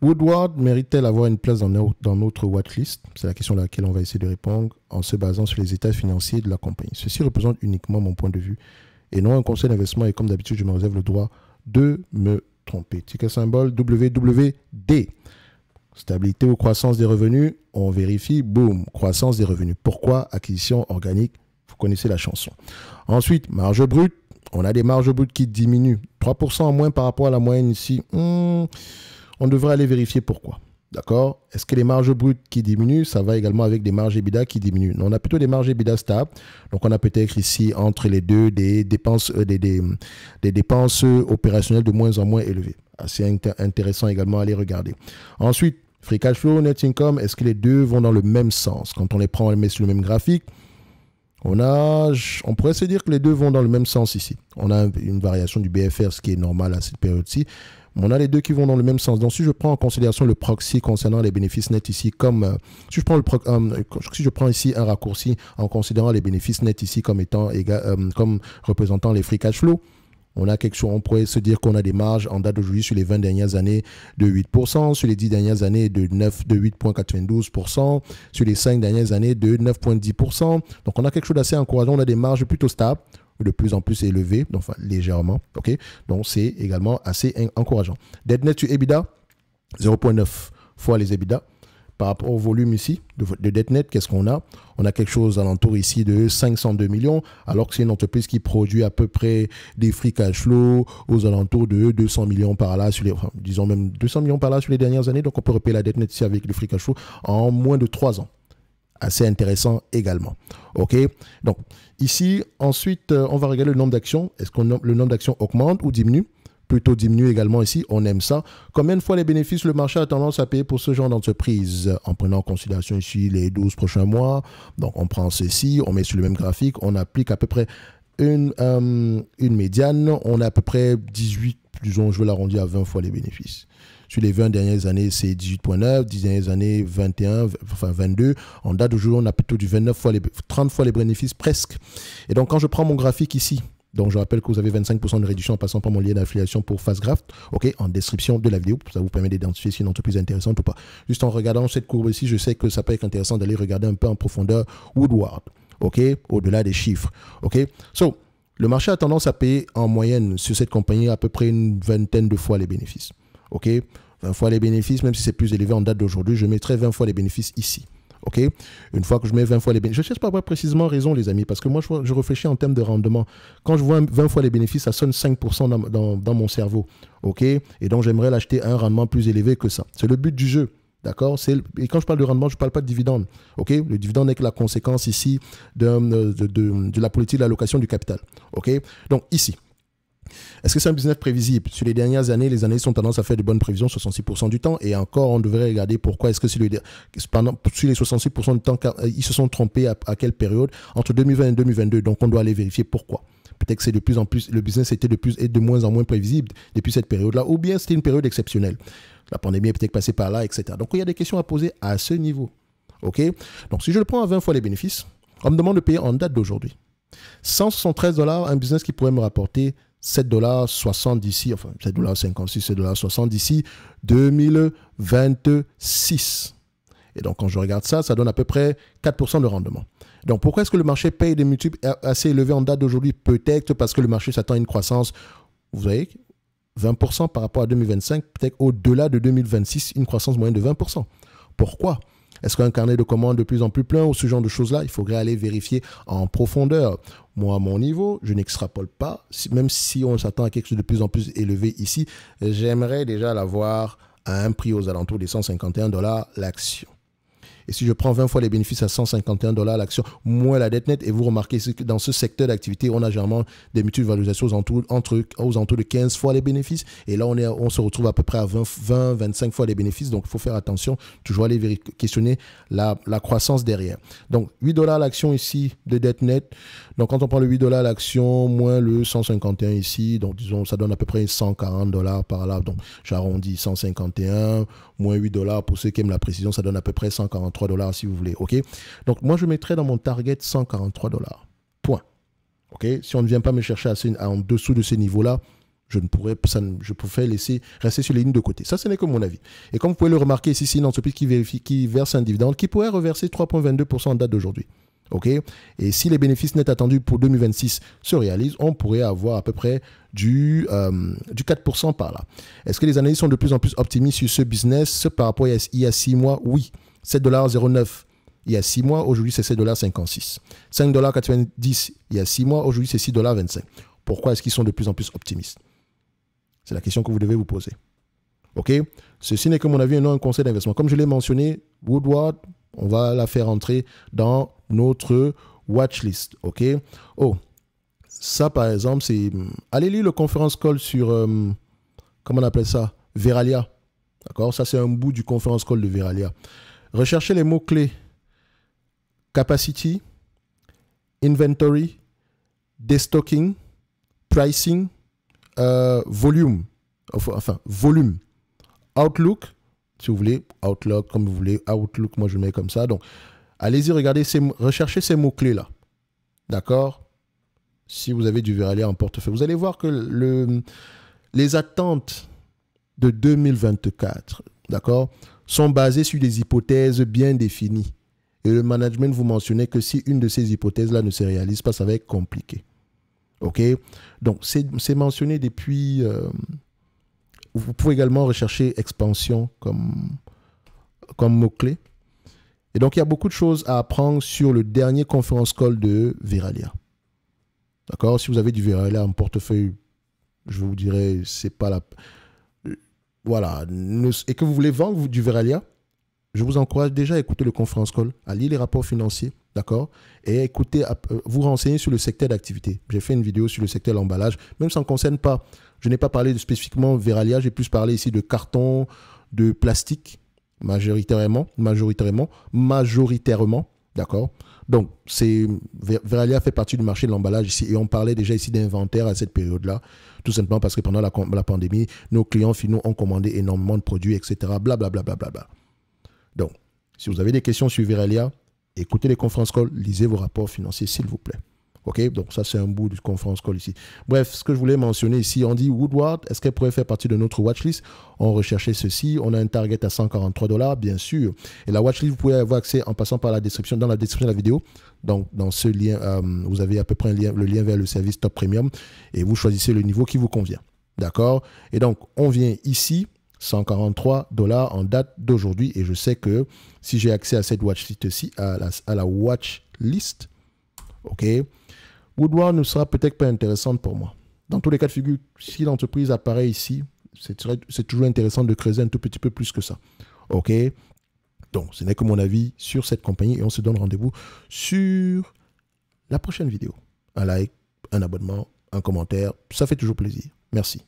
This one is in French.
Woodward mérite-t-elle avoir une place dans notre watchlist? C'est la question à laquelle on va essayer de répondre en se basant sur les états financiers de la compagnie. Ceci représente uniquement mon point de vue et non un conseil d'investissement et comme d'habitude, je me réserve le droit de me tromper. Ticket symbole WWD. Stabilité ou croissance des revenus, on vérifie, boum, croissance des revenus. Pourquoi? Acquisition organique, vous connaissez la chanson. Ensuite, marge brute, on a des marges brutes qui diminuent. 3% en moins par rapport à la moyenne ici. On devrait aller vérifier pourquoi. D'accord? Est-ce que les marges brutes qui diminuent, ça va également avec des marges EBITDA qui diminuent? Non, on a plutôt des marges EBITDA stables. Donc, on a peut-être ici, entre les deux, des dépenses opérationnelles de moins en moins élevées. Assez intéressant également à les regarder. Ensuite, free cash flow, net income, est-ce que les deux vont dans le même sens? Quand on les prend, on les met sur le même graphique. On pourrait se dire que les deux vont dans le même sens ici. On a une variation du BFR, ce qui est normal à cette période-ci. Mais on a les deux qui vont dans le même sens. Donc, si je prends en considération le proxy concernant les bénéfices nets ici, si je prends ici un raccourci en considérant les bénéfices nets ici comme comme représentant les free cash flow, on a quelque chose, on pourrait se dire qu'on a des marges en date d'aujourd'hui sur les 20 dernières années de 8%, sur les 10 dernières années de 8,92%, sur les 5 dernières années de 9,10%. Donc, on a quelque chose d'assez encourageant. On a des marges plutôt stables, de plus en plus élevées, donc enfin, légèrement. Okay? Donc, c'est également assez encourageant. Dette net sur EBITDA, 0,9 fois les EBITDA. Par rapport au volume ici de dette nette, qu'est-ce qu'on a? On a quelque chose alentour ici de 502 millions, alors que c'est une entreprise qui produit à peu près des free cash flow aux alentours de 200 millions par là, disons même 200 millions par là sur les dernières années. Donc, on peut repayer la dette nette ici avec le free cash flow en moins de 3 ans. Assez intéressant également. OK? Donc, ici, ensuite, on va regarder le nombre d'actions. Est-ce que le nombre d'actions augmente ou diminue? Plutôt diminue également ici, on aime ça. Combien de fois les bénéfices le marché a tendance à payer pour ce genre d'entreprise? En prenant en considération ici les 12 prochains mois. Donc, on prend ceci, on met sur le même graphique, on applique à peu près une médiane. On a à peu près 18, disons, je vais l'arrondir à 20 fois les bénéfices. Sur les 20 dernières années, c'est 18,9, 10 dernières années, 21, enfin 22. En date d'aujourd'hui, on a plutôt du 29 fois 30 fois les bénéfices presque. Et donc, quand je prends mon graphique ici, donc, je rappelle que vous avez 25% de réduction en passant par mon lien d'affiliation pour Fastgraft, OK, en description de la vidéo. Ça vous permet d'identifier si une entreprise intéressante ou pas. Juste en regardant cette courbe ici, je sais que ça peut être intéressant d'aller regarder un peu en profondeur Woodward, OK, au-delà des chiffres, OK. So, le marché a tendance à payer en moyenne sur cette compagnie à peu près une vingtaine de fois les bénéfices, OK. 20 fois les bénéfices, même si c'est plus élevé en date d'aujourd'hui, je mettrai 20 fois les bénéfices ici. OK? Une fois que je mets 20 fois les bénéfices, je ne cherche pas à avoir précisément raison, les amis, parce que moi, je réfléchis en termes de rendement. Quand je vois 20 fois les bénéfices, ça sonne 5% dans mon cerveau. OK? Et donc, j'aimerais l'acheter à un rendement plus élevé que ça. C'est le but du jeu. D'accord? Et quand je parle de rendement, je ne parle pas de dividende. OK? Le dividende n'est que la conséquence ici de la politique d'allocation du capital. OK? Donc, ici. Est-ce que c'est un business prévisible? Sur les dernières années, les analystes ont tendance à faire de bonnes prévisions 66% du temps. Et encore, on devrait regarder pourquoi est-ce que sur les 66% du temps, ils se sont trompés à quelle période? Entre 2020 et 2022. Donc, on doit aller vérifier pourquoi. Peut-être que c'est de plus en plus, le business était de moins en moins prévisible depuis cette période-là. Ou bien c'était une période exceptionnelle. La pandémie est peut-être passée par là, etc. Donc, il y a des questions à poser à ce niveau. OK? Donc, si je le prends à 20 fois les bénéfices, on me demande de payer en date d'aujourd'hui. 173 $, un business qui pourrait me rapporter 7,60 $ d'ici, enfin 7,56 $, 7,60 $ d'ici 2026. Et donc, quand je regarde ça, ça donne à peu près 4% de rendement. Donc, pourquoi est-ce que le marché paye des multiples assez élevés en date d'aujourd'hui? Peut-être parce que le marché s'attend à une croissance, vous voyez, 20% par rapport à 2025, peut-être au-delà de 2026, une croissance moyenne de 20%. Pourquoi? Est-ce qu'un carnet de commandes de plus en plus plein ou ce genre de choses-là? Il faudrait aller vérifier en profondeur. Moi, à mon niveau, je n'extrapole pas. Même si on s'attend à quelque chose de plus en plus élevé ici, j'aimerais déjà l'avoir à un prix aux alentours des 151 $ l'action. Et si je prends 20 fois les bénéfices à 151 $ l'action, moins la dette nette, et vous remarquez que dans ce secteur d'activité, on a généralement des multiples valorisations aux alentours de 15 fois les bénéfices. Et là, on se retrouve à peu près à 20-25 fois les bénéfices. Donc, il faut faire attention, toujours aller questionner la croissance derrière. Donc, 8 $ l'action ici de dette nette. Donc, quand on prend le 8 $ l'action, moins le 151 ici, donc disons, ça donne à peu près 140 $ par là. Donc, j'arrondis 151, moins 8 $ pour ceux qui aiment la précision, ça donne à peu près 143 $ si vous voulez. OK? Donc, moi, je mettrais dans mon target 143 $. Point. OK? Si on ne vient pas me chercher en dessous de ces niveaux-là, je préfère rester sur les lignes de côté. Ça, ce n'est que mon avis. Et comme vous pouvez le remarquer ici, c'est une entreprise qui verse un dividende qui pourrait reverser 3,22% en date d'aujourd'hui. OK? Et si les bénéfices nets attendus pour 2026 se réalisent, on pourrait avoir à peu près du 4% par là. Est-ce que les analystes sont de plus en plus optimistes sur ce business par rapport à il y a 6 mois? Oui. 7,09 $ il y a 6 mois, aujourd'hui c'est 7,56 $. 5,90 $ il y a 6 mois, aujourd'hui c'est 6,25 $. Pourquoi est-ce qu'ils sont de plus en plus optimistes? C'est la question que vous devez vous poser. OK? Ceci n'est que mon avis et non un conseil d'investissement. Comme je l'ai mentionné, Woodward, on va la faire entrer dans notre watchlist. OK? Oh, ça par exemple, c'est... Allez lire le conference call sur... comment on appelle ça? Veralia. D'accord? Ça, c'est un bout du conference call de Veralia. Recherchez les mots-clés capacity, inventory, destocking, pricing, volume, outlook, si vous voulez, outlook, comme vous voulez, outlook, moi je mets comme ça. Donc, allez-y, recherchez ces mots-clés-là. D'accord? Si vous avez du Veralia en portefeuille, vous allez voir que les attentes de 2024, d'accord, sont basées sur des hypothèses bien définies. Et le management vous mentionnait que si une de ces hypothèses-là ne se réalise pas, ça va être compliqué. OK? Donc, c'est mentionné depuis... vous pouvez également rechercher expansion comme mot-clé. Et donc, il y a beaucoup de choses à apprendre sur le dernier conference call de Veralia. D'accord? Si vous avez du Veralia en portefeuille, je vous dirais, c'est pas la... Voilà. Et que vous voulez vendre du Veralia, je vous encourage déjà à écouter le conference call, à lire les rapports financiers, d'accord? Et à écouter, vous renseigner sur le secteur d'activité. J'ai fait une vidéo sur le secteur de l'emballage, même si ça ne concerne pas, je n'ai pas parlé de spécifiquement Veralia, j'ai plus parlé ici de carton, de plastique, majoritairement, d'accord? Donc, Veralia fait partie du marché de l'emballage ici, et on parlait déjà ici d'inventaire à cette période-là, tout simplement parce que pendant la pandémie, nos clients finaux ont commandé énormément de produits, etc., blablabla. Donc, si vous avez des questions sur Veralia, écoutez les conference calls, lisez vos rapports financiers, s'il vous plaît. OK? Donc, ça, c'est un bout du conference call ici. Bref, ce que je voulais mentionner ici, on dit Woodward, est-ce qu'elle pourrait faire partie de notre watchlist? On recherchait ceci. On a un target à 143 $, bien sûr. Et la watchlist, vous pouvez avoir accès en passant par la description, dans la description de la vidéo. Donc, dans ce lien, vous avez à peu près le lien vers le service Top Premium et vous choisissez le niveau qui vous convient. D'accord? Et donc, on vient ici. 143 $ en date d'aujourd'hui. Et je sais que si j'ai accès à cette watchlist-ci, à la watchlist, OK, Woodward ne sera peut-être pas intéressante pour moi. Dans tous les cas de figure, si l'entreprise apparaît ici, c'est toujours intéressant de creuser un tout petit peu plus que ça. OK? Donc, ce n'est que mon avis sur cette compagnie et on se donne rendez-vous sur la prochaine vidéo. Un like, un abonnement, un commentaire, ça fait toujours plaisir. Merci.